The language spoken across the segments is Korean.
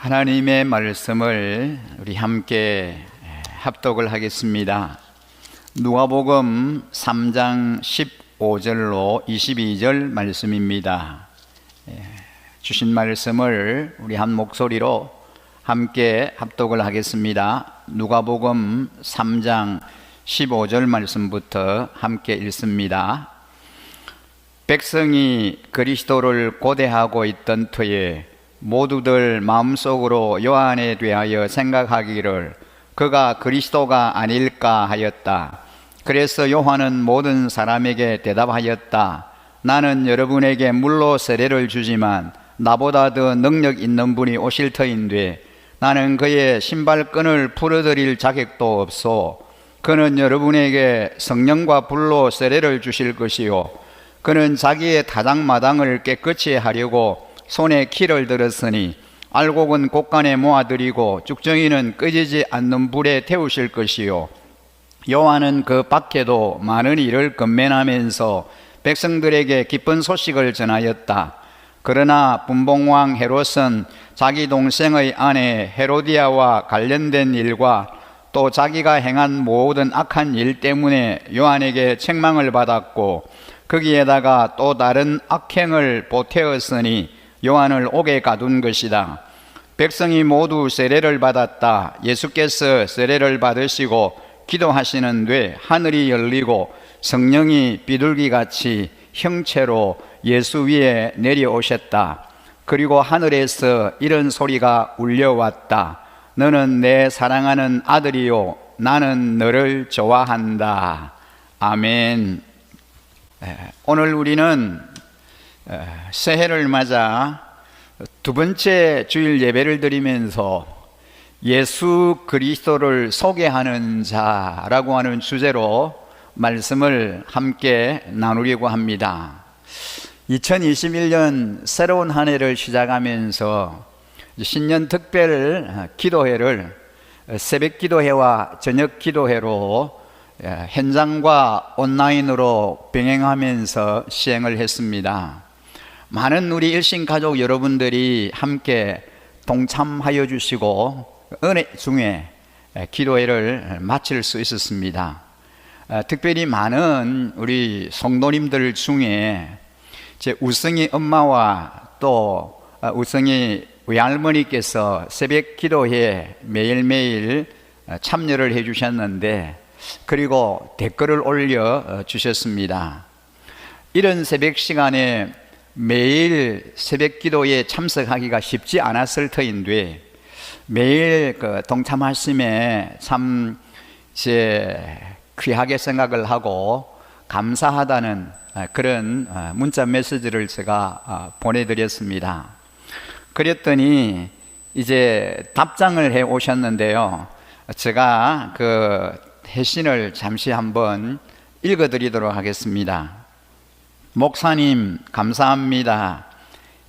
하나님의 말씀을 우리 함께 합독을 하겠습니다. 누가복음 3장 15절로 22절 말씀입니다. 주신 말씀을 우리 한 목소리로 함께 합독을 하겠습니다. 누가복음 3장 15절 말씀부터 함께 읽습니다. 백성이 그리스도를 고대하고 있던 터에 모두들 마음속으로 요한에 대하여 생각하기를 그가 그리스도가 아닐까 하였다. 그래서 요한은 모든 사람에게 대답하였다. 나는 여러분에게 물로 세례를 주지만 나보다 더 능력 있는 분이 오실 터인데 나는 그의 신발끈을 풀어드릴 자격도 없소. 그는 여러분에게 성령과 불로 세례를 주실 것이요 그는 자기의 타작마당을 깨끗이 하려고 손에 키를 들었으니 알곡은 곳간에 모아드리고 쭉정이는 끄지지 않는 불에 태우실 것이요 요한은 그 밖에도 많은 일을 건면하면서 백성들에게 기쁜 소식을 전하였다. 그러나 분봉왕 헤롯은 자기 동생의 아내 헤로디아와 관련된 일과 또 자기가 행한 모든 악한 일 때문에 요한에게 책망을 받았고 거기에다가 또 다른 악행을 보태었으니 요한을 옥에 가둔 것이다. 백성이 모두 세례를 받았다. 예수께서 세례를 받으시고 기도하시는데 하늘이 열리고 성령이 비둘기같이 형체로 예수 위에 내려오셨다. 그리고 하늘에서 이런 소리가 울려왔다. 너는 내 사랑하는 아들이요 나는 너를 좋아한다. 아멘. 오늘 우리는 새해를 맞아 두 번째 주일 예배를 드리면서 예수 그리스도를 소개하는 자라고 하는 주제로 말씀을 함께 나누려고 합니다. 2021년 새로운 한 해를 시작하면서 신년 특별 기도회를 새벽 기도회와 저녁 기도회로 현장과 온라인으로 병행하면서 시행을 했습니다. 많은 우리 일신 가족 여러분들이 함께 동참하여 주시고 은혜 중에 기도회를 마칠 수 있었습니다. 특별히 많은 우리 성도님들 중에 제 우승희 엄마와 또 우승희 외할머니께서 새벽 기도회에 매일매일 참여를 해 주셨는데 그리고 댓글을 올려 주셨습니다. 이런 새벽 시간에 매일 새벽 기도에 참석하기가 쉽지 않았을 터인데 매일 동참하심에 참 귀하게 생각을 하고 감사하다는 그런 문자 메시지를 제가 보내드렸습니다. 그랬더니 이제 답장을 해 오셨는데요. 제가 그 회신을 잠시 한번 읽어드리도록 하겠습니다. 목사님 감사합니다.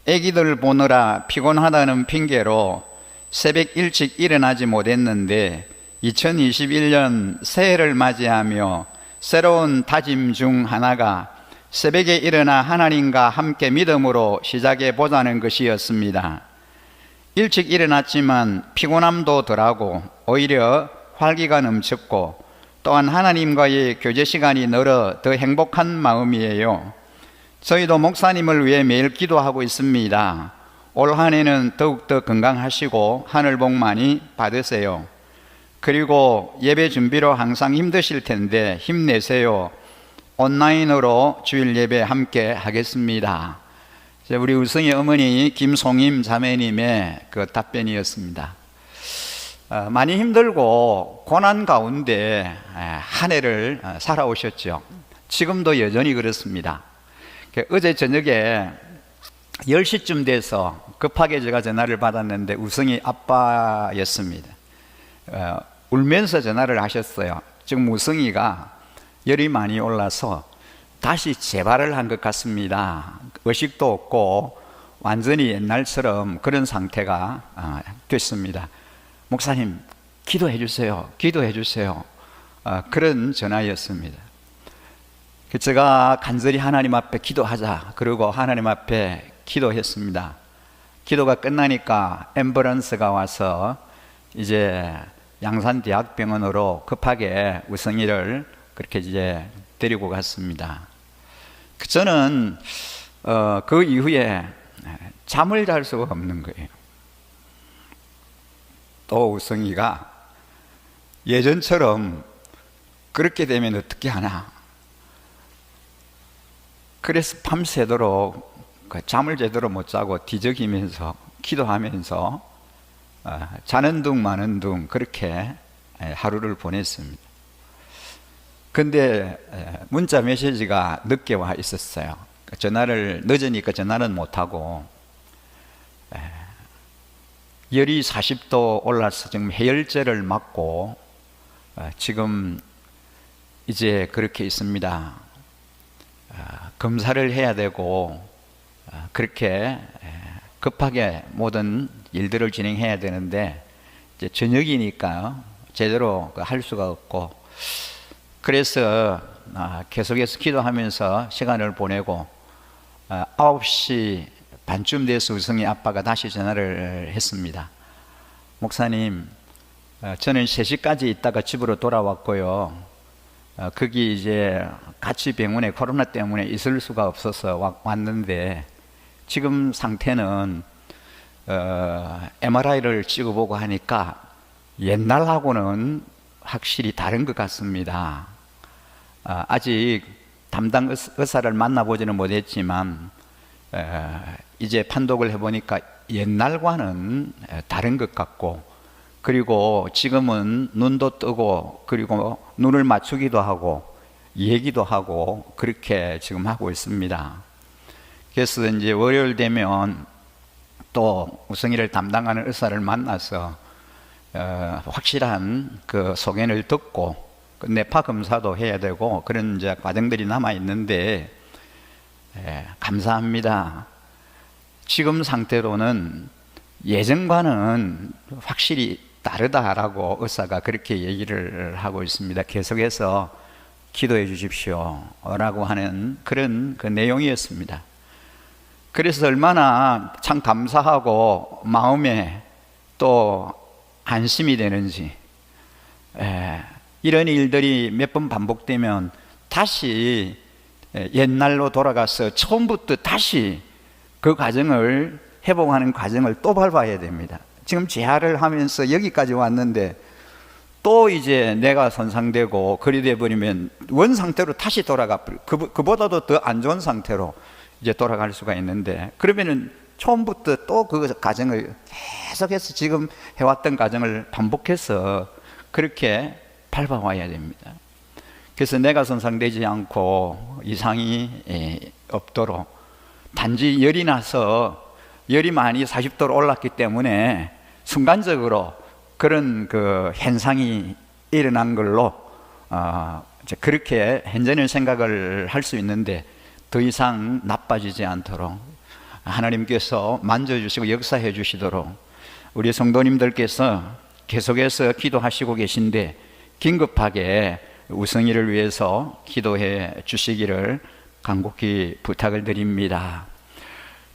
아기들 보느라 피곤하다는 핑계로 새벽 일찍 일어나지 못했는데 2021년 새해를 맞이하며 새로운 다짐 중 하나가 새벽에 일어나 하나님과 함께 믿음으로 시작해 보자는 것이었습니다. 일찍 일어났지만 피곤함도 덜하고 오히려 활기가 넘쳤고 또한 하나님과의 교제 시간이 늘어 더 행복한 마음이에요. 저희도 목사님을 위해 매일 기도하고 있습니다. 올 한 해는 더욱더 건강하시고 하늘 복 많이 받으세요. 그리고 예배 준비로 항상 힘드실 텐데 힘내세요. 온라인으로 주일 예배 함께 하겠습니다. 우리 우승희 어머니 김송임 자매님의 그 답변이었습니다. 많이 힘들고 고난 가운데 한 해를 살아오셨죠. 지금도 여전히 그렇습니다. 어제 저녁에 10시쯤 돼서 급하게 제가 전화를 받았는데 우승희 아빠였습니다. 울면서 전화를 하셨어요. 지금 우승희가 열이 많이 올라서 다시 재발을 한 것 같습니다. 의식도 없고 완전히 옛날처럼 그런 상태가 됐습니다. 목사님 기도해 주세요. 기도해 주세요. 그런 전화였습니다. 제가 간절히 하나님 앞에 기도하자 그러고 하나님 앞에 기도했습니다. 기도가 끝나니까 앰뷸런스가 와서 이제 양산대학병원으로 급하게 우성이를 그렇게 이제 데리고 갔습니다. 저는 그 이후에 잠을 잘 수가 없는 거예요. 또 우성이가 예전처럼 그렇게 되면 어떻게 하나. 그래서 밤새도록 잠을 제대로 못 자고 뒤적이면서 기도하면서 자는 둥 마는 둥 그렇게 하루를 보냈습니다. 근데 문자 메시지가 늦게 와 있었어요. 전화를 늦으니까 전화는 못하고 열이 40도 올라서 지금 해열제를 맞고 지금 이제 그렇게 있습니다. 검사를 해야 되고 그렇게 급하게 모든 일들을 진행해야 되는데 이제 저녁이니까 제대로 할 수가 없고 그래서 계속해서 기도하면서 시간을 보내고 9시 반쯤 돼서 우성이 아빠가 다시 전화를 했습니다. 목사님, 저는 3시까지 있다가 집으로 돌아왔고요. 거기 이제 같이 병원에 코로나 때문에 있을 수가 없어서 왔는데 지금 상태는 MRI를 찍어보고 하니까 옛날하고는 확실히 다른 것 같습니다. 아직 담당 의사를 만나보지는 못했지만 이제 판독을 해보니까 옛날과는 다른 것 같고 그리고 지금은 눈도 뜨고 그리고 눈을 맞추기도 하고 얘기도 하고 그렇게 지금 하고 있습니다. 그래서 이제 월요일 되면 또 우성이를 담당하는 의사를 만나서 확실한 그 소견을 듣고 뇌파 검사도 해야 되고 그런 이제 과정들이 남아 있는데 감사합니다. 지금 상태로는 예전과는 확실히 다르다라고 의사가 그렇게 얘기를 하고 있습니다. 계속해서 기도해 주십시오 라고 하는 그런 그 내용이었습니다. 그래서 얼마나 참 감사하고 마음에 또 안심이 되는지 이런 일들이 몇 번 반복되면 다시 옛날로 돌아가서 처음부터 다시 그 과정을 회복하는 과정을 또 밟아야 됩니다. 지금 재활을 하면서 여기까지 왔는데 또 이제 뇌가 손상되고 그리 돼 버리면 원 상태로 다시 돌아가 그보다도 더 안 좋은 상태로 이제 돌아갈 수가 있는데 그러면은 처음부터 또 그 과정을 계속해서 지금 해왔던 과정을 반복해서 그렇게 밟아와야 됩니다. 그래서 뇌가 손상되지 않고 이상이 없도록 단지 열이 나서 열이 많이 40도로 올랐기 때문에 순간적으로 그런 그 현상이 일어난 걸로 그렇게 현재는 생각을 할 수 있는데 더 이상 나빠지지 않도록 하나님께서 만져주시고 역사해 주시도록 우리 성도님들께서 계속해서 기도하시고 계신데 긴급하게 우성이를 위해서 기도해 주시기를 간곡히 부탁을 드립니다.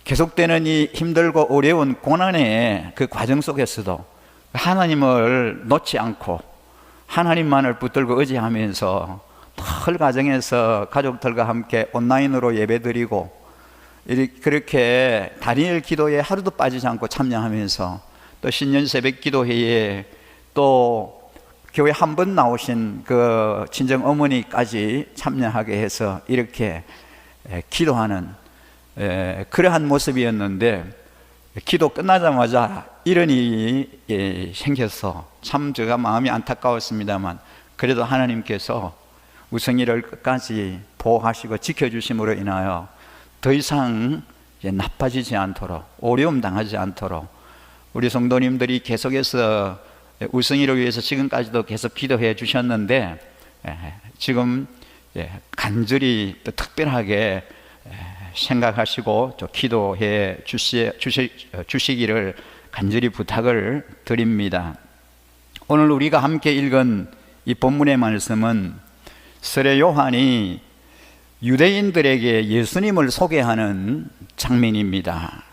계속되는 이 힘들고 어려운 고난의 그 과정 속에서도 하나님을 놓지 않고 하나님만을 붙들고 의지하면서 늘 가정에서 가족들과 함께 온라인으로 예배드리고 그렇게 다니엘 기도에 하루도 빠지지 않고 참여하면서 또 신년 새벽 기도회에 또 교회 한 번 나오신 그 친정 어머니까지 참여하게 해서 이렇게 기도하는 그러한 모습이었는데 기도 끝나자마자 이런 일이 생겨서 참 제가 마음이 안타까웠습니다만 그래도 하나님께서 우성이를 끝까지 보호하시고 지켜주심으로 인하여 더 이상 나빠지지 않도록 어려움 당하지 않도록 우리 성도님들이 계속해서 우성이를 위해서 지금까지도 계속 기도해 주셨는데 지금 간절히 또 특별하게 생각하시고 또 기도해 주시기를 간절히 부탁을 드립니다. 오늘 우리가 함께 읽은 이 본문의 말씀은 세례 요한이 유대인들에게 예수님을 소개하는 장면입니다.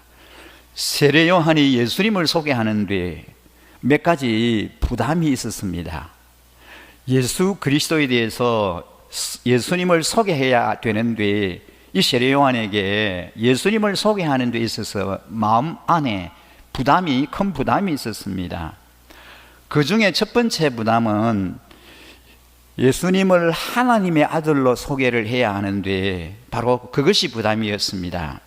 세례 요한이 예수님을 소개하는데 몇 가지 부담이 있었습니다. 예수 그리스도에 대해서 예수님을 소개해야 되는데 이 세례 요한에게 예수님을 소개하는 데 있어서 마음 안에 큰 부담이 있었습니다. 그 중에 첫 번째 부담은 예수님을 하나님의 아들로 소개를 해야 하는데 바로 그것이 부담이었습니다.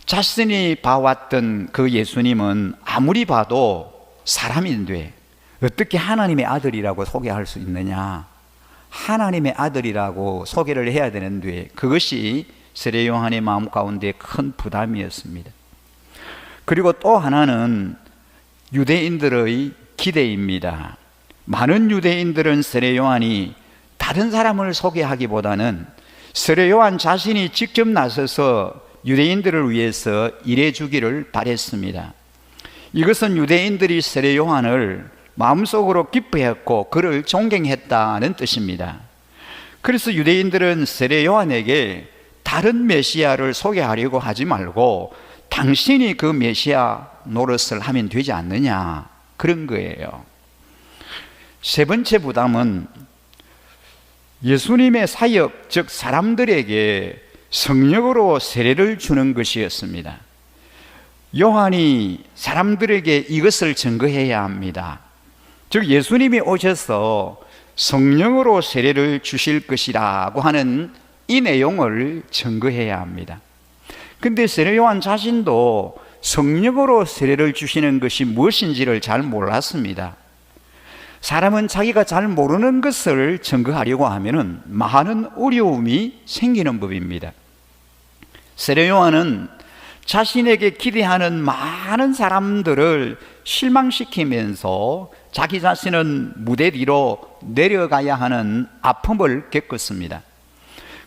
자신이 봐왔던 그 예수님은 아무리 봐도 사람인데 어떻게 하나님의 아들이라고 소개할 수 있느냐? 하나님의 아들이라고 소개를 해야 되는데 그것이 세례 요한의 마음 가운데 큰 부담이었습니다. 그리고 또 하나는 유대인들의 기대입니다. 많은 유대인들은 세례 요한이 다른 사람을 소개하기보다는 세례 요한 자신이 직접 나서서 유대인들을 위해서 일해 주기를 바랬습니다. 이것은 유대인들이 세례 요한을 마음속으로 기뻐했고 그를 존경했다는 뜻입니다. 그래서 유대인들은 세례 요한에게 다른 메시아를 소개하려고 하지 말고 당신이 그 메시아 노릇을 하면 되지 않느냐, 그런 거예요. 세 번째 부담은 예수님의 사역, 즉 사람들에게 성령으로 세례를 주는 것이었습니다. 요한이 사람들에게 이것을 증거해야 합니다. 즉 예수님이 오셔서 성령으로 세례를 주실 것이라고 하는 이 내용을 증거해야 합니다. 근데 세례 요한 자신도 성령으로 세례를 주시는 것이 무엇인지를 잘 몰랐습니다. 사람은 자기가 잘 모르는 것을 증거하려고 하면 많은 어려움이 생기는 법입니다. 세례 요한은 자신에게 기대하는 많은 사람들을 실망시키면서 자기 자신은 무대 뒤로 내려가야 하는 아픔을 겪었습니다.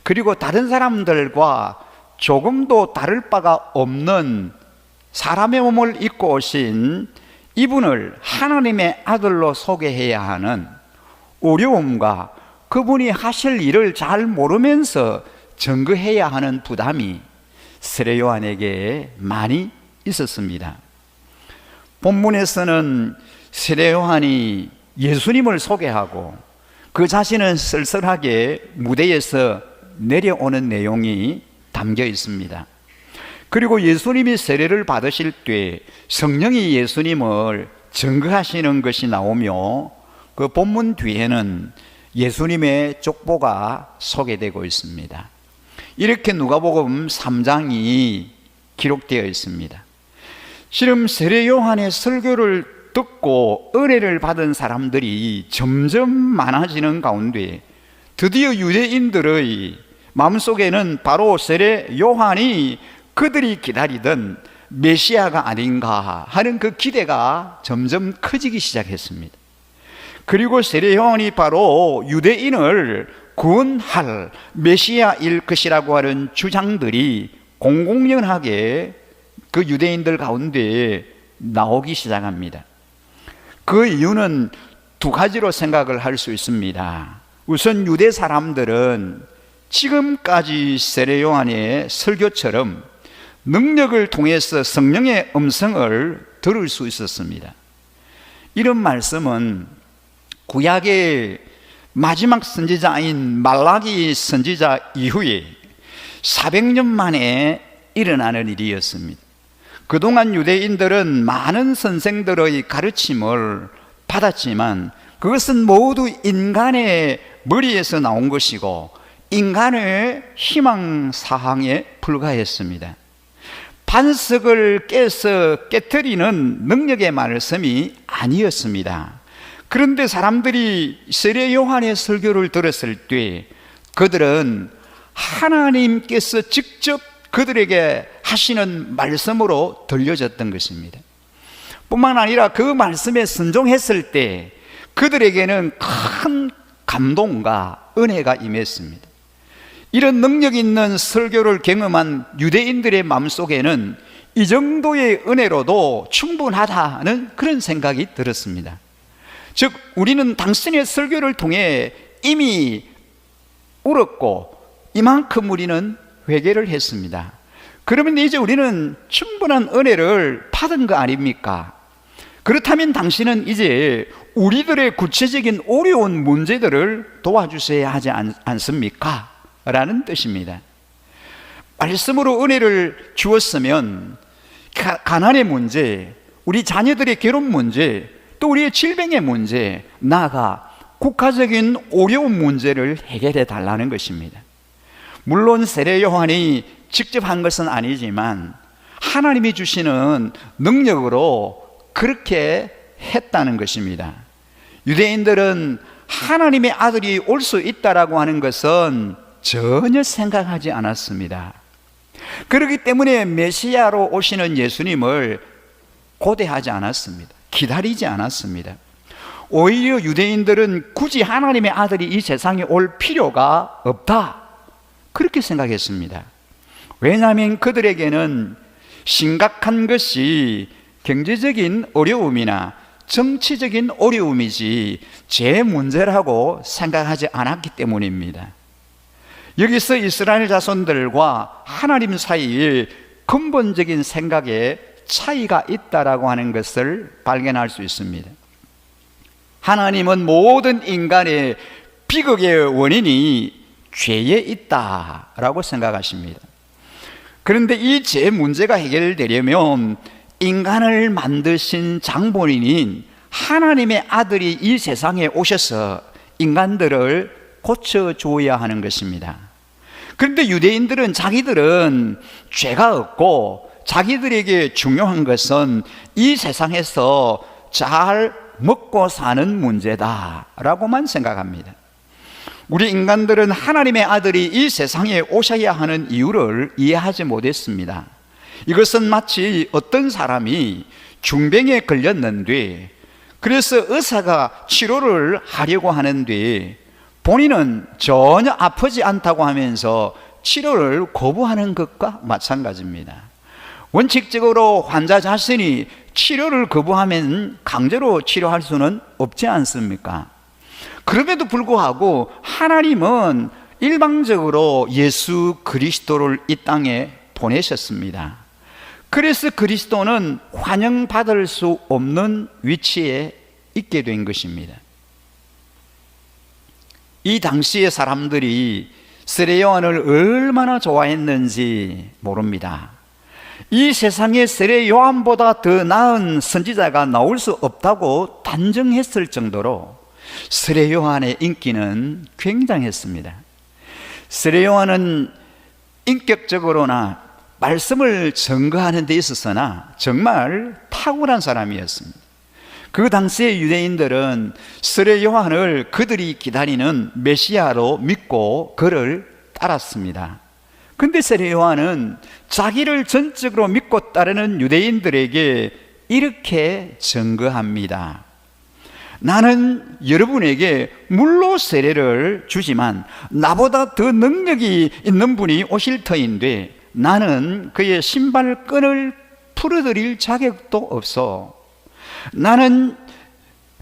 그리고 다른 사람들과 조금도 다를 바가 없는 사람의 몸을 입고 오신 이분을 하나님의 아들로 소개해야 하는 어려움과 그분이 하실 일을 잘 모르면서 증거해야 하는 부담이 세례 요한에게 많이 있었습니다. 본문에서는 세례 요한이 예수님을 소개하고 그 자신은 쓸쓸하게 무대에서 내려오는 내용이 담겨 있습니다. 그리고 예수님이 세례를 받으실 때 성령이 예수님을 증거하시는 것이 나오며 그 본문 뒤에는 예수님의 족보가 소개되고 있습니다. 이렇게 누가복음 3장이 기록되어 있습니다. 지금 세례 요한의 설교를 듣고 은혜를 받은 사람들이 점점 많아지는 가운데 드디어 유대인들의 마음속에는 바로 세례 요한이 그들이 기다리던 메시아가 아닌가 하는 그 기대가 점점 커지기 시작했습니다. 그리고 세례 요한이 바로 유대인을 구원할 메시아일 것이라고 하는 주장들이 공공연하게 그 유대인들 가운데 나오기 시작합니다. 그 이유는 두 가지로 생각을 할 수 있습니다. 우선 유대 사람들은 지금까지 세례 요한의 설교처럼 능력을 통해서 성령의 음성을 들을 수 있었습니다. 이런 말씀은 구약의 마지막 선지자인 말라기 선지자 이후에 400년 만에 일어나는 일이었습니다. 그동안 유대인들은 많은 선생들의 가르침을 받았지만 그것은 모두 인간의 머리에서 나온 것이고 인간의 희망사항에 불과했습니다. 반석을 깨서 깨트리는 능력의 말씀이 아니었습니다. 그런데 사람들이 세례 요한의 설교를 들었을 때 그들은 하나님께서 직접 그들에게 하시는 말씀으로 들려졌던 것입니다. 뿐만 아니라 그 말씀에 순종했을 때 그들에게는 큰 감동과 은혜가 임했습니다. 이런 능력 있는 설교를 경험한 유대인들의 마음속에는 이 정도의 은혜로도 충분하다는 그런 생각이 들었습니다. 즉 우리는 당신의 설교를 통해 이미 울었고 이만큼 우리는 회개를 했습니다. 그러면 이제 우리는 충분한 은혜를 받은 거 아닙니까? 그렇다면 당신은 이제 우리들의 구체적인 어려운 문제들을 도와주셔야 하지 않습니까? 라는 뜻입니다. 말씀으로 은혜를 주었으면 가난의 문제, 우리 자녀들의 결혼 문제, 또 우리의 질병의 문제, 나아가 국가적인 어려운 문제를 해결해 달라는 것입니다. 물론 세례 요한이 직접 한 것은 아니지만 하나님이 주시는 능력으로 그렇게 했다는 것입니다. 유대인들은 하나님의 아들이 올 수 있다라고 하는 것은 전혀 생각하지 않았습니다. 그렇기 때문에 메시아로 오시는 예수님을 고대하지 않았습니다. 기다리지 않았습니다. 오히려 유대인들은 굳이 하나님의 아들이 이 세상에 올 필요가 없다, 그렇게 생각했습니다. 왜냐하면 그들에게는 심각한 것이 경제적인 어려움이나 정치적인 어려움이지 제 문제라고 생각하지 않았기 때문입니다. 여기서 이스라엘 자손들과 하나님 사이에 근본적인 생각에 차이가 있다라고 하는 것을 발견할 수 있습니다. 하나님은 모든 인간의 비극의 원인이 죄에 있다라고 생각하십니다. 그런데 이 죄 문제가 해결되려면 인간을 만드신 장본인인 하나님의 아들이 이 세상에 오셔서 인간들을 고쳐줘야 하는 것입니다. 그런데 유대인들은 자기들은 죄가 없고 자기들에게 중요한 것은 이 세상에서 잘 먹고 사는 문제다라고만 생각합니다. 우리 인간들은 하나님의 아들이 이 세상에 오셔야 하는 이유를 이해하지 못했습니다. 이것은 마치 어떤 사람이 중병에 걸렸는데 그래서 의사가 치료를 하려고 하는데 본인은 전혀 아프지 않다고 하면서 치료를 거부하는 것과 마찬가지입니다. 원칙적으로 환자 자신이 치료를 거부하면 강제로 치료할 수는 없지 않습니까? 그럼에도 불구하고 하나님은 일방적으로 예수 그리스도를 이 땅에 보내셨습니다. 그래서 그리스도는 환영받을 수 없는 위치에 있게 된 것입니다. 이 당시의 사람들이 세례 요한을 얼마나 좋아했는지 모릅니다. 이 세상에 세례 요한보다 더 나은 선지자가 나올 수 없다고 단정했을 정도로 세례 요한의 인기는 굉장했습니다. 세례 요한은 인격적으로나 말씀을 증거하는 데 있어서나 정말 탁월한 사람이었습니다. 그 당시의 유대인들은 세례 요한을 그들이 기다리는 메시아로 믿고 그를 따랐습니다. 근데 세례 요한은 자기를 전적으로 믿고 따르는 유대인들에게 이렇게 증거합니다. 나는 여러분에게 물로 세례를 주지만 나보다 더 능력이 있는 분이 오실 터인데 나는 그의 신발끈을 풀어드릴 자격도 없어.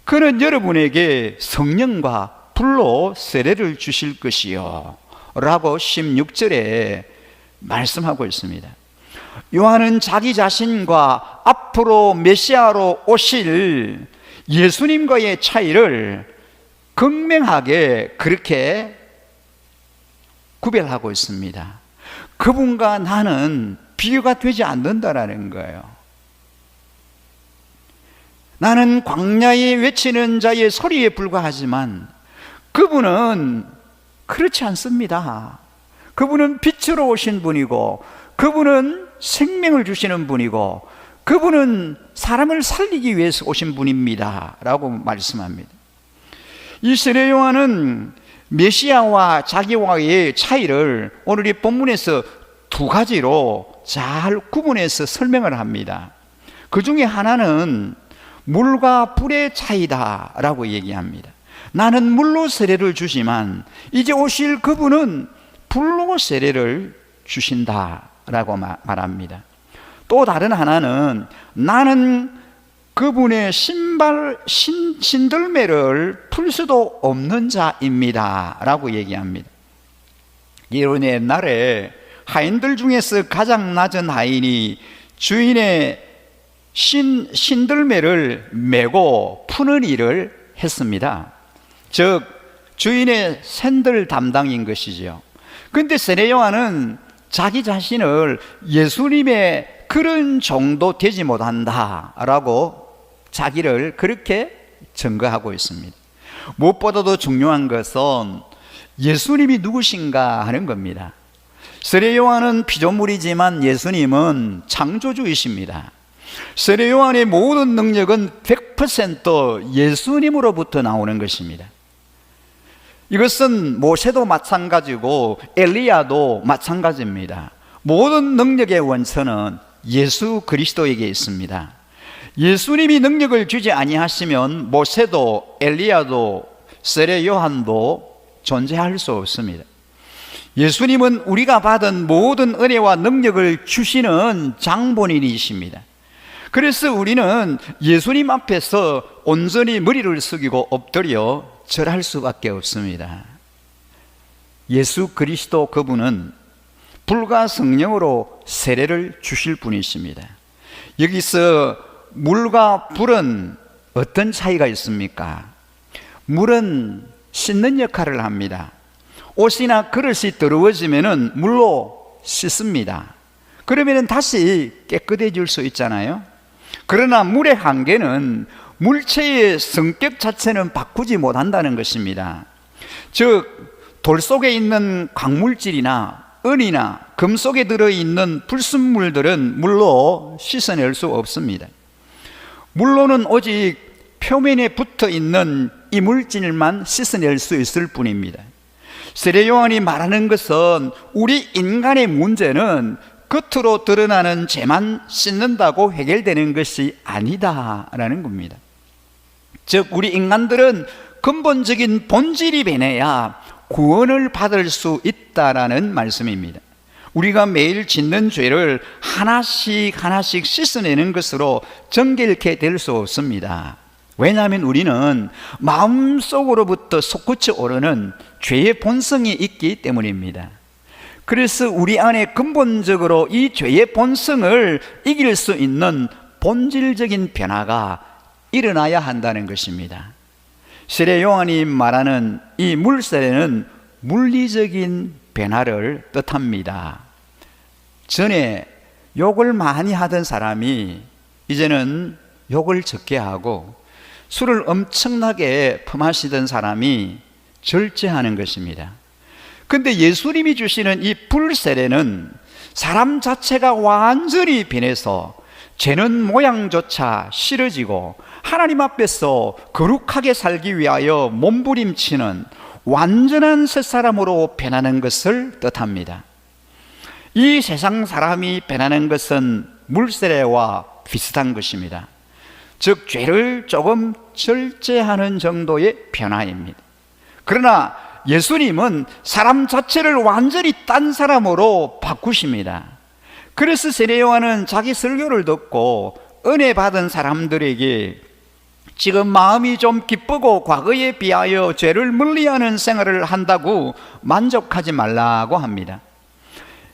그는 여러분에게 성령과 불로 세례를 주실 것이요 라고 16절에 말씀하고 있습니다. 요한은 자기 자신과 앞으로 메시아로 오실 예수님과의 차이를 극명하게 그렇게 구별하고 있습니다. 그분과 나는 비교가 되지 않는다라는 거예요. 나는 광야에 외치는 자의 소리에 불과하지만 그분은 그렇지 않습니다. 그분은 빛으로 오신 분이고 그분은 생명을 주시는 분이고 그분은 사람을 살리기 위해서 오신 분입니다 라고 말씀합니다. 이 세례 요한은 메시아와 자기와의 차이를 오늘 이 본문에서 두 가지로 잘 구분해서 설명을 합니다. 그 중에 하나는 물과 불의 차이다 라고 얘기합니다. 나는 물로 세례를 주지만 이제 오실 그분은 불로 세례를 주신다 라고 말합니다. 또 다른 하나는 나는 그분의 신들매를 풀 수도 없는 자입니다 라고 얘기합니다. 이런 옛날에 하인들 중에서 가장 낮은 하인이 주인의 신들매를 메고 푸는 일을 했습니다. 즉 주인의 샌들 담당인 것이죠. 그런데 세례 요한은 자기 자신을 예수님의 그런 정도 되지 못한다라고 자기를 그렇게 증거하고 있습니다. 무엇보다도 중요한 것은 예수님이 누구신가 하는 겁니다. 세례 요한은 피조물이지만 예수님은 창조주이십니다. 세례 요한의 모든 능력은 100% 예수님으로부터 나오는 것입니다. 이것은 모세도 마찬가지고 엘리야도 마찬가지입니다. 모든 능력의 원천은 예수 그리스도에게 있습니다. 예수님이 능력을 주지 아니하시면 모세도 엘리야도 세례 요한도 존재할 수 없습니다. 예수님은 우리가 받은 모든 은혜와 능력을 주시는 장본인이십니다. 그래서 우리는 예수님 앞에서 온전히 머리를 숙이고 엎드려 절할 수밖에 없습니다. 예수 그리스도 그분은 불과 성령으로 세례를 주실 분이십니다. 여기서 물과 불은 어떤 차이가 있습니까? 물은 씻는 역할을 합니다. 옷이나 그릇이 더러워지면 물로 씻습니다. 그러면 다시 깨끗해질 수 있잖아요. 그러나 물의 한계는 물체의 성격 자체는 바꾸지 못한다는 것입니다. 즉 돌 속에 있는 광물질이나 은이나 금 속에 들어있는 불순물들은 물로 씻어낼 수 없습니다. 물로는 오직 표면에 붙어있는 이물질만 씻어낼 수 있을 뿐입니다. 세례 요한이 말하는 것은 우리 인간의 문제는 겉으로 드러나는 죄만 씻는다고 해결되는 것이 아니다라는 겁니다. 즉 우리 인간들은 근본적인 본질이 변해야 구원을 받을 수 있다라는 말씀입니다. 우리가 매일 짓는 죄를 하나씩 씻어내는 것으로 정결케 될 수 없습니다. 왜냐하면 우리는 마음속으로부터 솟구쳐 오르는 죄의 본성이 있기 때문입니다. 그래서 우리 안에 근본적으로 이 죄의 본성을 이길 수 있는 본질적인 변화가 일어나야 한다는 것입니다. 세례 요한이 말하는 이 물세례는 물리적인 변화를 뜻합니다. 전에 욕을 많이 하던 사람이 이제는 욕을 적게 하고 술을 엄청나게 퍼마시던 사람이 절제하는 것입니다. 근데 예수님이 주시는 이 불세례는 사람 자체가 완전히 변해서 죄는 모양조차 싫어지고 하나님 앞에서 거룩하게 살기 위하여 몸부림치는 완전한 새 사람으로 변하는 것을 뜻합니다. 이 세상 사람이 변하는 것은 물세례와 비슷한 것입니다. 즉 죄를 조금 절제하는 정도의 변화입니다. 그러나 예수님은 사람 자체를 완전히 딴 사람으로 바꾸십니다. 그래서 세례 요한은 자기 설교를 듣고 은혜 받은 사람들에게 지금 마음이 좀 기쁘고 과거에 비하여 죄를 멀리하는 생활을 한다고 만족하지 말라고 합니다.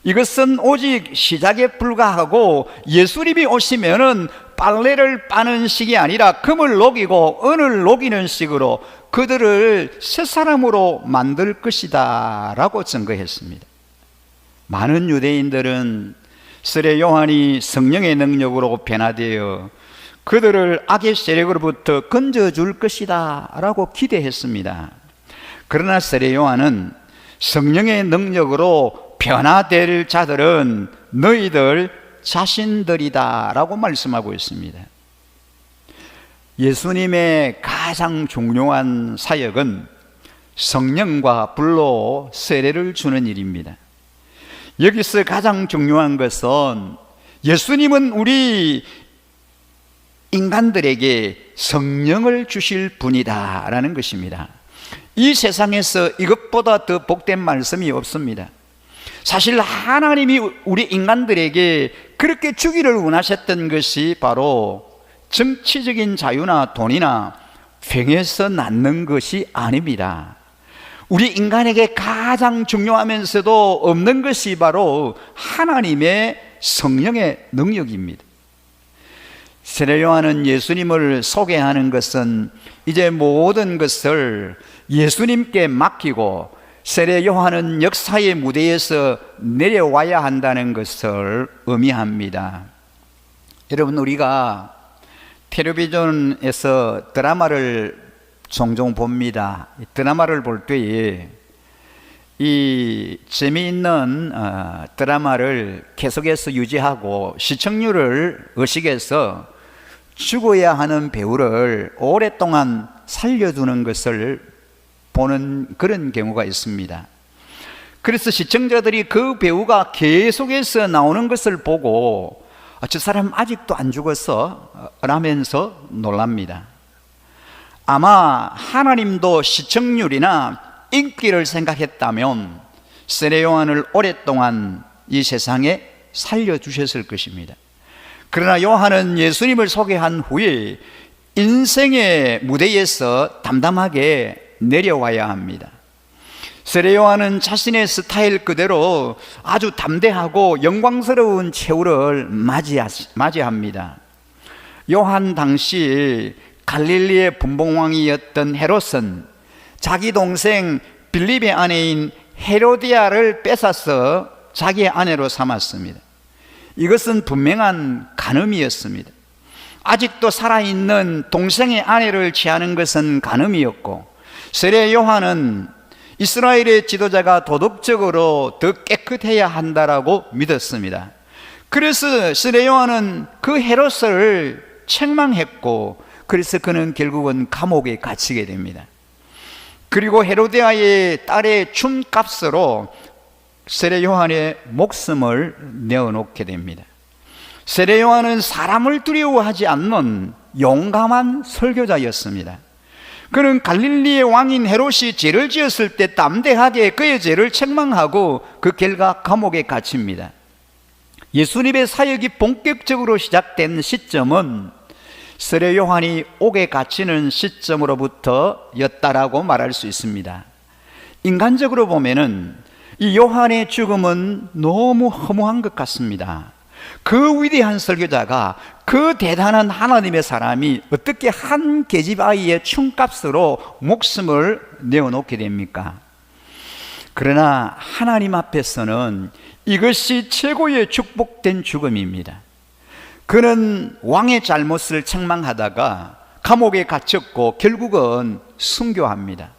이것은 오직 시작에 불과하고 예수님이 오시면은 빨래를 빠는 식이 아니라 금을 녹이고 은을 녹이는 식으로 그들을 새 사람으로 만들 것이다 라고 증거했습니다. 많은 유대인들은 세례 요한이 성령의 능력으로 변화되어 그들을 악의 세력으로부터 건져줄 것이다 라고 기대했습니다. 그러나 세례 요한은 성령의 능력으로 변화될 자들은 너희들 자신들이다 라고 말씀하고 있습니다. 예수님의 가장 중요한 사역은 성령과 불로 세례를 주는 일입니다. 여기서 가장 중요한 것은 예수님은 우리 인간들에게 성령을 주실 분이다 라는 것입니다. 이 세상에서 이것보다 더 복된 말씀이 없습니다. 사실 하나님이 우리 인간들에게 그렇게 주기를 원하셨던 것이 바로 정치적인 자유나 돈이나 병에서 낳는 것이 아닙니다. 우리 인간에게 가장 중요하면서도 없는 것이 바로 하나님의 성령의 능력입니다. 세례 요한은 예수님을 소개하는 것은 이제 모든 것을 예수님께 맡기고 세례 요한은 역사의 무대에서 내려와야 한다는 것을 의미합니다. 여러분, 우리가 텔레비전에서 드라마를 종종 봅니다. 드라마를 볼 때에 이 재미있는 드라마를 계속해서 유지하고 시청률을 의식해서 죽어야 하는 배우를 오랫동안 살려두는 것을 보는 그런 경우가 있습니다. 그래서 시청자들이 그 배우가 계속해서 나오는 것을 보고 저 사람 아직도 안 죽었어 라면서 놀랍니다. 아마 하나님도 시청률이나 인기를 생각했다면 세례 요한을 오랫동안 이 세상에 살려주셨을 것입니다. 그러나 요한은 예수님을 소개한 후에 인생의 무대에서 담담하게 내려와야 합니다. 세례 요한은 자신의 스타일 그대로 아주 담대하고 영광스러운 최후를 맞이합니다. 요한 당시 갈릴리의 분봉왕이었던 헤롯은 자기 동생 빌립의 아내인 헤로디아를 뺏어서 자기의 아내로 삼았습니다. 이것은 분명한 간음이었습니다. 아직도 살아있는 동생의 아내를 취하는 것은 간음이었고, 세례 요한은 이스라엘의 지도자가 도덕적으로 더 깨끗해야 한다라고 믿었습니다. 그래서 세례 요한은 그 헤롯을 책망했고, 그래서 그는 결국은 감옥에 갇히게 됩니다. 그리고 헤로디아의 딸의 춤값으로 세례 요한의 목숨을 내어놓게 됩니다. 세례 요한은 사람을 두려워하지 않는 용감한 설교자였습니다. 그는 갈릴리의 왕인 헤롯이 죄를 지었을 때 담대하게 그의 죄를 책망하고 그 결과 감옥에 갇힙니다. 예수님의 사역이 본격적으로 시작된 시점은 세례 요한이 옥에 갇히는 시점으로부터였다라고 말할 수 있습니다. 인간적으로 보면은 이 요한의 죽음은 너무 허무한 것 같습니다. 그 위대한 설교자가, 그 대단한 하나님의 사람이 어떻게 한 계집 아이의 춤값으로 목숨을 내어놓게 됩니까? 그러나 하나님 앞에서는 이것이 최고의 축복된 죽음입니다. 그는 왕의 잘못을 책망하다가 감옥에 갇혔고 결국은 순교합니다.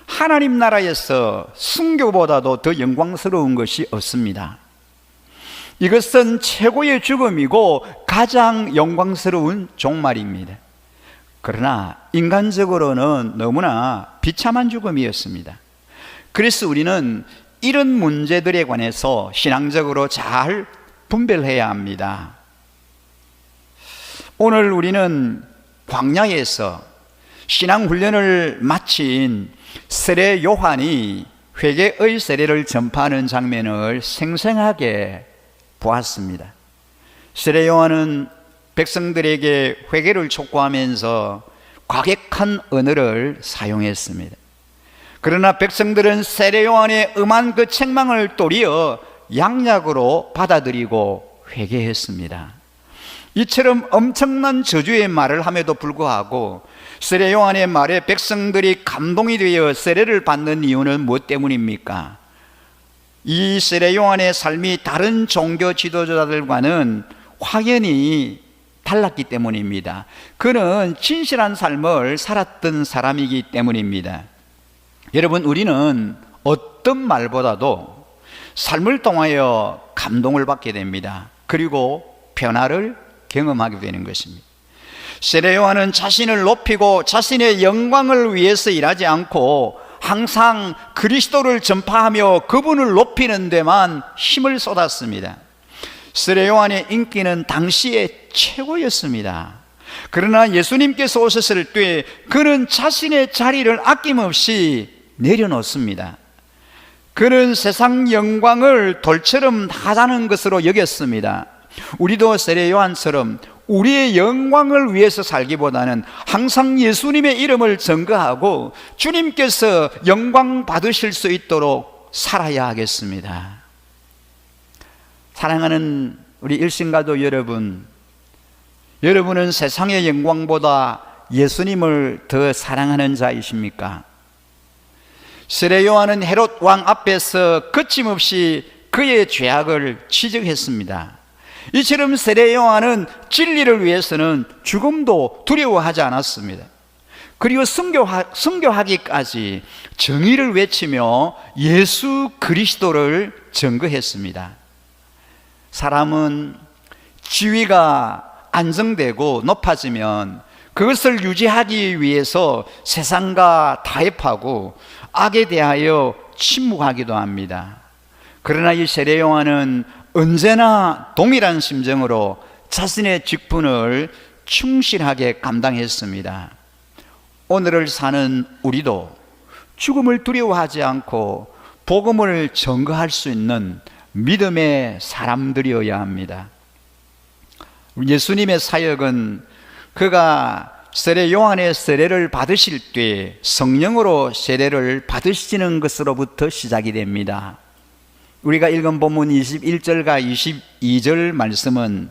하나님 나라에서 순교보다도 더 영광스러운 것이 없습니다. 이것은 최고의 죽음이고 가장 영광스러운 종말입니다. 그러나 인간적으로는 너무나 비참한 죽음이었습니다. 그래서 우리는 이런 문제들에 관해서 신앙적으로 잘 분별해야 합니다. 오늘 우리는 광야에서 신앙훈련을 마친 세례 요한이 회개의 세례를 전파하는 장면을 생생하게 보았습니다. 세례 요한은 백성들에게 회개를 촉구하면서 과격한 언어를 사용했습니다. 그러나 백성들은 세례 요한의 엄한 그 책망을 도리어 양약으로 받아들이고 회개했습니다. 이처럼 엄청난 저주의 말을 함에도 불구하고 세례 요한의 말에 백성들이 감동이 되어 세례를 받는 이유는 무엇 때문입니까? 이 세례 요한의 삶이 다른 종교 지도자들과는 확연히 달랐기 때문입니다. 그는 진실한 삶을 살았던 사람이기 때문입니다. 여러분, 우리는 어떤 말보다도 삶을 통하여 감동을 받게 됩니다. 그리고 변화를 경험하게 되는 것입니다. 세례 요한은 자신을 높이고 자신의 영광을 위해서 일하지 않고 항상 그리스도를 전파하며 그분을 높이는 데만 힘을 쏟았습니다. 세례 요한의 인기는 당시에 최고였습니다. 그러나 예수님께서 오셨을 때 그는 자신의 자리를 아낌없이 내려놓습니다. 그는 세상 영광을 돌처럼 하자는 것으로 여겼습니다. 우리도 세례 요한처럼 우리의 영광을 위해서 살기보다는 항상 예수님의 이름을 증거하고 주님께서 영광 받으실 수 있도록 살아야 하겠습니다. 사랑하는 우리 일신가족 여러분, 여러분은 세상의 영광보다 예수님을 더 사랑하는 자이십니까? 세례 요한은 헤롯 왕 앞에서 거침없이 그의 죄악을 지적했습니다. 이처럼 세례 요한은 진리를 위해서는 죽음도 두려워하지 않았습니다. 그리고 순교하기까지 정의를 외치며 예수 그리스도를 증거했습니다. 사람은 지위가 안정되고 높아지면 그것을 유지하기 위해서 세상과 타협하고 악에 대하여 침묵하기도 합니다. 그러나 이 세례 요한은 언제나 동일한 심정으로 자신의 직분을 충실하게 감당했습니다. 오늘을 사는 우리도 죽음을 두려워하지 않고 복음을 전거할 수 있는 믿음의 사람들이어야 합니다. 예수님의 사역은 그가 세례 요한의 세례를 받으실 때 성령으로 세례를 받으시는 것으로부터 시작이 됩니다. 우리가 읽은 본문 21절과 22절 말씀은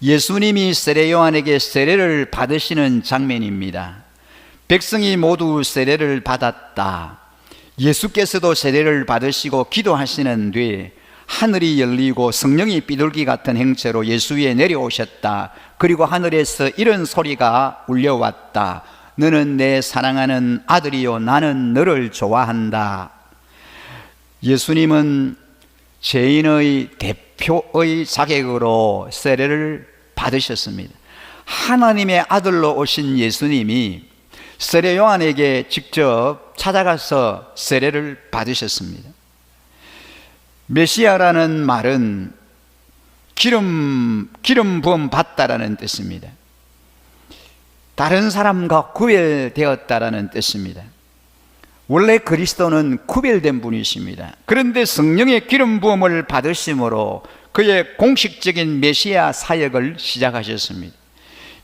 예수님이 세례 요한에게 세례를 받으시는 장면입니다. 백성이 모두 세례를 받았다. 예수께서도 세례를 받으시고 기도하시는 뒤 하늘이 열리고 성령이 비둘기 같은 형체로 예수 위에 내려오셨다. 그리고 하늘에서 이런 소리가 울려왔다. 너는 내 사랑하는 아들이요 나는 너를 좋아한다. 예수님은 죄인의 대표의 자격으로 세례를 받으셨습니다. 하나님의 아들로 오신 예수님이 세례 요한에게 직접 찾아가서 세례를 받으셨습니다. 메시아라는 말은 기름 부음 받다라는 뜻입니다. 다른 사람과 구별되었다라는 뜻입니다. 원래 그리스도는 구별된 분이십니다. 그런데 성령의 기름 부음을 받으심으로 그의 공식적인 메시아 사역을 시작하셨습니다.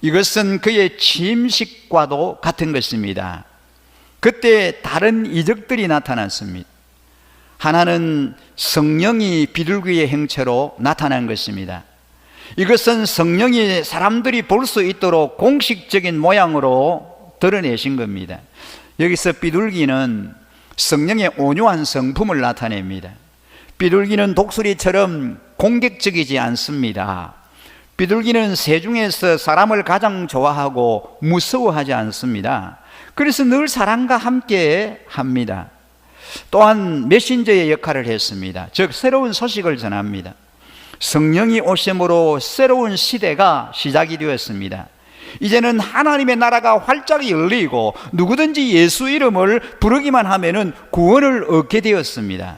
이것은 그의 취임식과도 같은 것입니다. 그때 다른 이적들이 나타났습니다. 하나는 성령이 비둘기의 형체로 나타난 것입니다. 이것은 성령이 사람들이 볼 수 있도록 공식적인 모양으로 드러내신 겁니다. 여기서 비둘기는 성령의 온유한 성품을 나타냅니다. 비둘기는 독수리처럼 공격적이지 않습니다. 비둘기는 새 중에서 사람을 가장 좋아하고 무서워하지 않습니다. 그래서 늘 사람과 함께 합니다. 또한 메신저의 역할을 했습니다. 즉 새로운 소식을 전합니다. 성령이 오심으로 새로운 시대가 시작이 되었습니다. 이제는 하나님의 나라가 활짝 열리고 누구든지 예수 이름을 부르기만 하면은 구원을 얻게 되었습니다.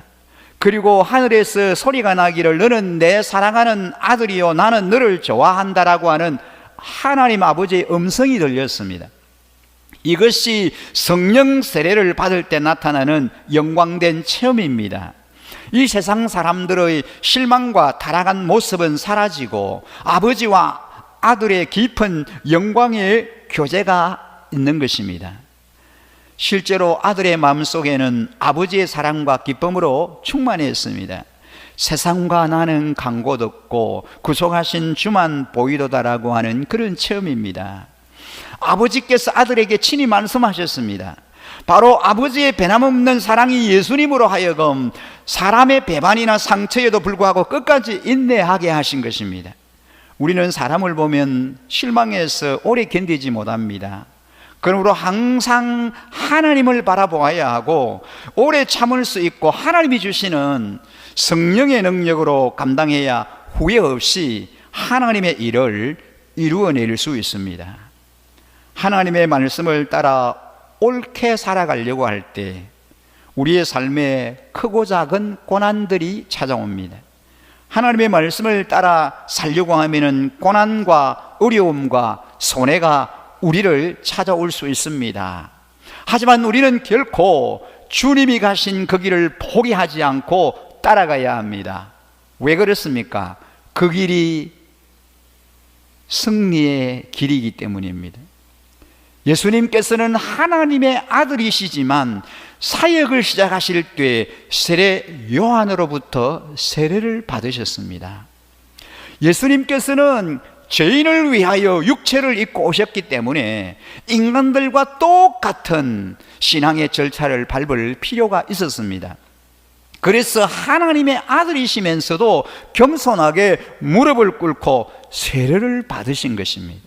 그리고 하늘에서 소리가 나기를 너는 내 사랑하는 아들이요 나는 너를 좋아한다라고 하는 하나님 아버지의 음성이 들렸습니다. 이것이 성령 세례를 받을 때 나타나는 영광된 체험입니다. 이 세상 사람들의 실망과 타락한 모습은 사라지고 아버지와 아들의 깊은 영광의 교제가 있는 것입니다. 실제로 아들의 마음속에는 아버지의 사랑과 기쁨으로 충만했습니다. 세상과 나는 간 곳 없고 구속하신 주만 보이도다라고 하는 그런 체험입니다. 아버지께서 아들에게 친히 말씀하셨습니다. 바로 아버지의 변함없는 사랑이 예수님으로 하여금 사람의 배반이나 상처에도 불구하고 끝까지 인내하게 하신 것입니다. 우리는 사람을 보면 실망해서 오래 견디지 못합니다. 그러므로 항상 하나님을 바라보아야 하고 오래 참을 수 있고 하나님이 주시는 성령의 능력으로 감당해야 후회 없이 하나님의 일을 이루어낼 수 있습니다. 하나님의 말씀을 따라 옳게 살아가려고 할 때 우리의 삶에 크고 작은 고난들이 찾아옵니다. 하나님의 말씀을 따라 살려고 하면은 고난과 어려움과 손해가 우리를 찾아올 수 있습니다. 하지만 우리는 결코 주님이 가신 그 길을 포기하지 않고 따라가야 합니다. 왜 그렇습니까? 그 길이 승리의 길이기 때문입니다. 예수님께서는 하나님의 아들이시지만 사역을 시작하실 때 세례 요한으로부터 세례를 받으셨습니다. 예수님께서는 죄인을 위하여 육체를 입고 오셨기 때문에 인간들과 똑같은 신앙의 절차를 밟을 필요가 있었습니다. 그래서 하나님의 아들이시면서도 겸손하게 무릎을 꿇고 세례를 받으신 것입니다.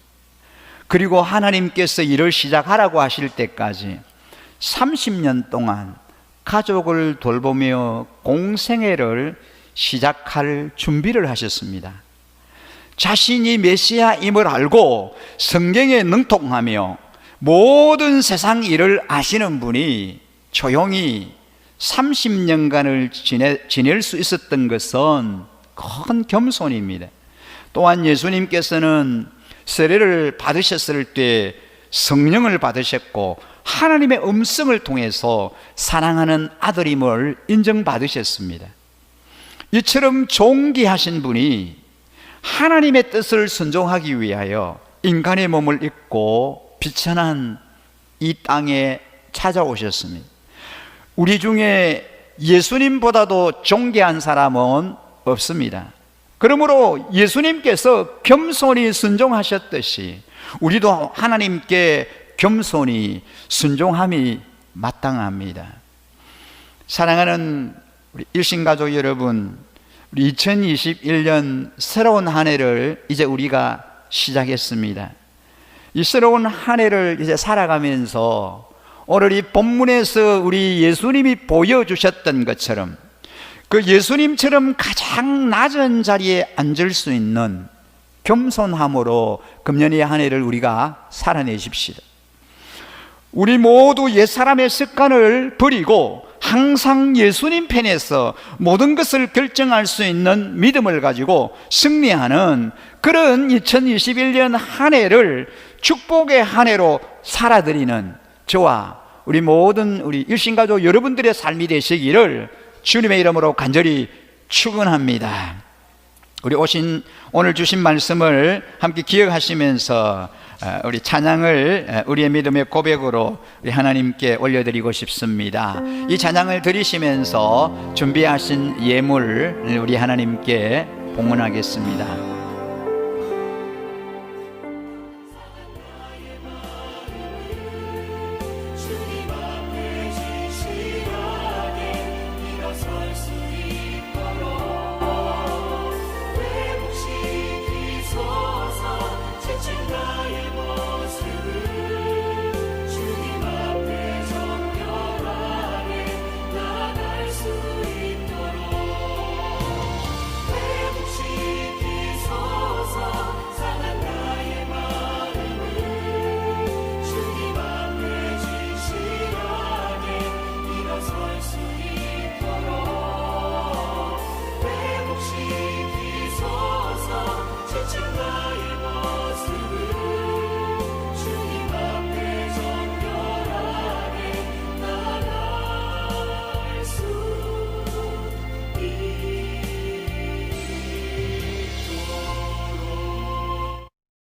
그리고 하나님께서 일을 시작하라고 하실 때까지 30년 동안 가족을 돌보며 공생애를 시작할 준비를 하셨습니다. 자신이 메시아임을 알고 성경에 능통하며 모든 세상 일을 아시는 분이 조용히 30년간을 지낼 수 있었던 것은 큰 겸손입니다. 또한 예수님께서는 세례를 받으셨을 때 성령을 받으셨고 하나님의 음성을 통해서 사랑하는 아들임을 인정받으셨습니다. 이처럼 존귀하신 분이 하나님의 뜻을 순종하기 위하여 인간의 몸을 입고 비천한 이 땅에 찾아오셨습니다. 우리 중에 예수님보다도 존귀한 사람은 없습니다. 그러므로 예수님께서 겸손히 순종하셨듯이 우리도 하나님께 겸손히 순종함이 마땅합니다. 사랑하는 우리 일신가족 여러분, 우리 2021년 새로운 한 해를 이제 우리가 시작했습니다. 이 새로운 한 해를 이제 살아가면서 오늘 이 본문에서 우리 예수님이 보여주셨던 것처럼 그 예수님처럼 가장 낮은 자리에 앉을 수 있는 겸손함으로 금년의 한 해를 우리가 살아내십시다. 우리 모두 옛사람의 습관을 버리고 항상 예수님 편에서 모든 것을 결정할 수 있는 믿음을 가지고 승리하는 그런 2021년 한 해를 축복의 한 해로 살아드리는 저와 우리 모든 우리 일신가족 여러분들의 삶이 되시기를 주님의 이름으로 간절히 축원합니다. 우리 오늘 주신 말씀을 함께 기억하시면서 우리 찬양을 우리의 믿음의 고백으로 우리 하나님께 올려드리고 싶습니다. 이 찬양을 드리시면서 준비하신 예물 우리 하나님께 봉헌하겠습니다.